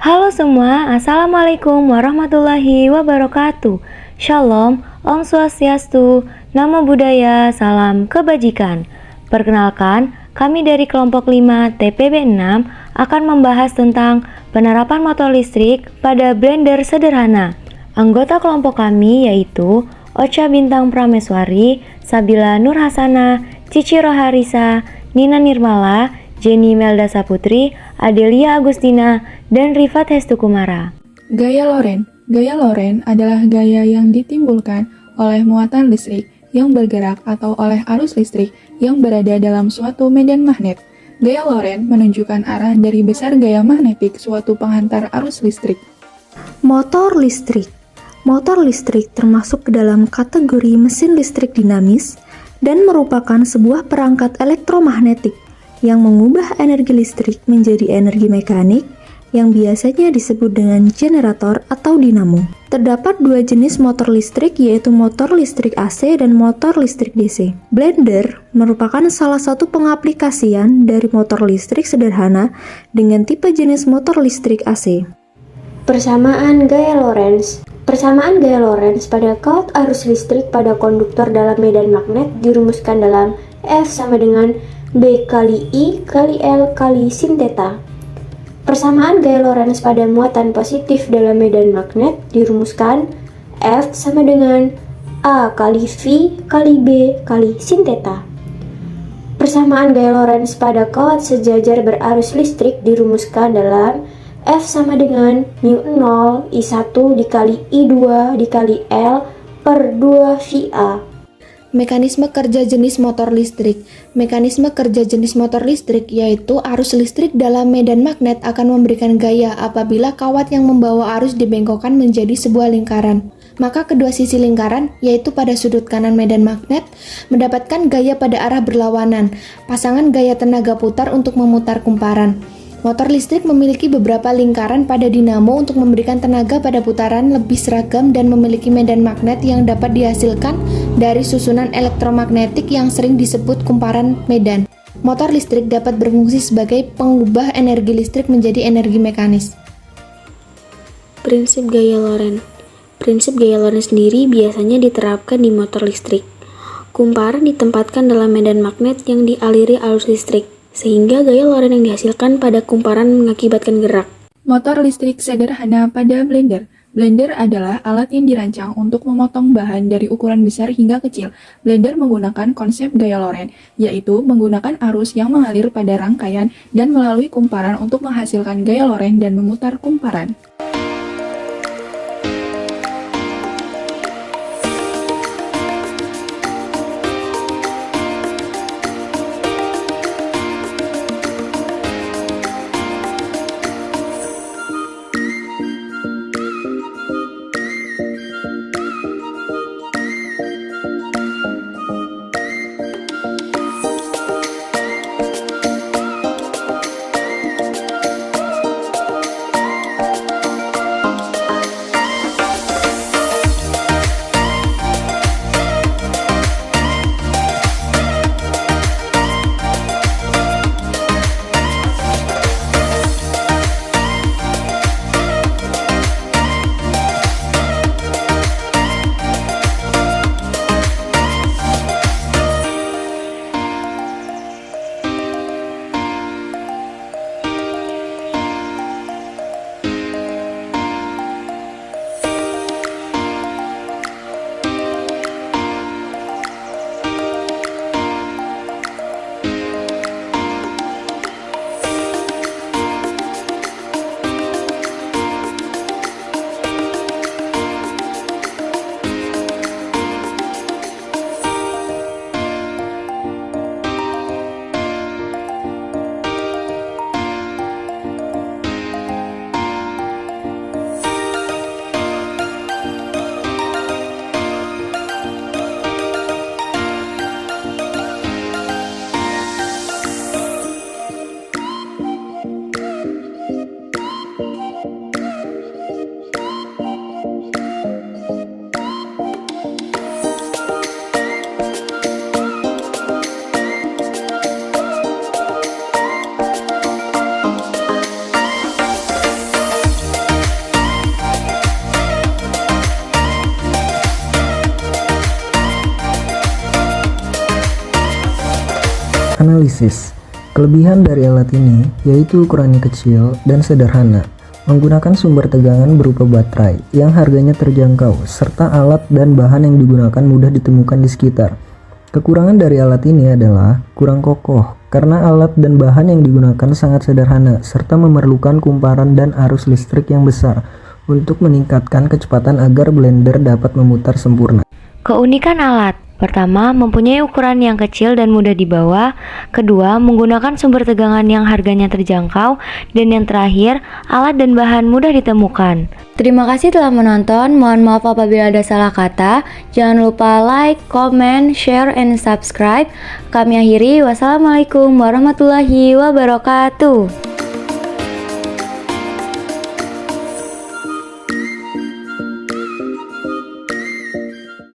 Halo semua, Assalamualaikum warahmatullahi wabarakatuh. Shalom, Om Swastiastu, Namo Buddhaya, Salam Kebajikan. Perkenalkan, kami dari kelompok 5 TPB 6 akan membahas tentang penerapan motor listrik pada blender sederhana. Anggota kelompok kami yaitu Ocha Bintang Prameswari, Sabila Nur Hasana, Cici Roharisa, Nina Nirmala, Jenny Melda Saputri, Adelia Agustina, dan Rifat Hestukumara. Gaya Loren. Gaya Loren adalah gaya yang ditimbulkan oleh muatan listrik yang bergerak atau oleh arus listrik yang berada dalam suatu medan magnet. Gaya Loren menunjukkan arah dari besar gaya magnetik suatu penghantar arus listrik. Motor listrik. Motor listrik termasuk ke dalam kategori mesin listrik dinamis dan merupakan sebuah perangkat elektromagnetik yang mengubah energi listrik menjadi energi mekanik yang biasanya disebut dengan generator atau dinamo. Terdapat dua jenis motor listrik, yaitu motor listrik AC dan motor listrik DC. Blender merupakan salah satu pengaplikasian dari motor listrik sederhana dengan tipe jenis motor listrik AC. Persamaan gaya Lorentz. Persamaan gaya Lorentz pada kawat arus listrik pada konduktor dalam medan magnet dirumuskan dalam F sama dengan B kali I kali L kali sin theta. Persamaan gaya Lorentz pada muatan positif dalam medan magnet dirumuskan F sama dengan A kali V kali B kali sin theta. Persamaan gaya Lorentz pada kawat sejajar berarus listrik dirumuskan dalam F sama dengan mu0 I1 dikali I2 dikali L per 2 VA. Mekanisme kerja jenis motor listrik. Mekanisme kerja jenis motor listrik yaitu arus listrik dalam medan magnet akan memberikan gaya apabila kawat yang membawa arus dibengkokkan menjadi sebuah lingkaran. Maka kedua sisi lingkaran, yaitu pada sudut kanan medan magnet, mendapatkan gaya pada arah berlawanan, pasangan gaya tenaga putar untuk memutar kumparan. Motor listrik memiliki beberapa lingkaran pada dinamo untuk memberikan tenaga pada putaran lebih seragam dan memiliki medan magnet yang dapat dihasilkan dari susunan elektromagnetik yang sering disebut kumparan medan. Motor listrik dapat berfungsi sebagai pengubah energi listrik menjadi energi mekanis. Prinsip gaya Lorentz. Prinsip gaya Lorentz sendiri biasanya diterapkan di motor listrik. Kumparan ditempatkan dalam medan magnet yang dialiri arus listrik, sehingga gaya Lorentz yang dihasilkan pada kumparan mengakibatkan gerak. Motor listrik sederhana pada blender. Blender adalah alat yang dirancang untuk memotong bahan dari ukuran besar hingga kecil. Blender menggunakan konsep gaya Lorentz, yaitu menggunakan arus yang mengalir pada rangkaian dan melalui kumparan untuk menghasilkan gaya Lorentz dan memutar kumparan. analisis. Kelebihan dari alat ini yaitu ukurannya kecil dan sederhana, menggunakan sumber tegangan berupa baterai yang harganya terjangkau, serta alat dan bahan yang digunakan mudah ditemukan di sekitar. Kekurangan dari alat ini adalah kurang kokoh, karena alat dan bahan yang digunakan sangat sederhana, serta memerlukan kumparan dan arus listrik yang besar untuk meningkatkan kecepatan agar blender dapat memutar sempurna. Keunikan alat: pertama, mempunyai ukuran yang kecil dan mudah dibawa. Kedua, menggunakan sumber tegangan yang harganya terjangkau. Dan yang terakhir, alat dan bahan mudah ditemukan. Terima kasih telah menonton. Mohon maaf apabila ada salah kata. Jangan lupa like, comment, share, and subscribe. Kami akhiri. Wassalamualaikum warahmatullahi wabarakatuh.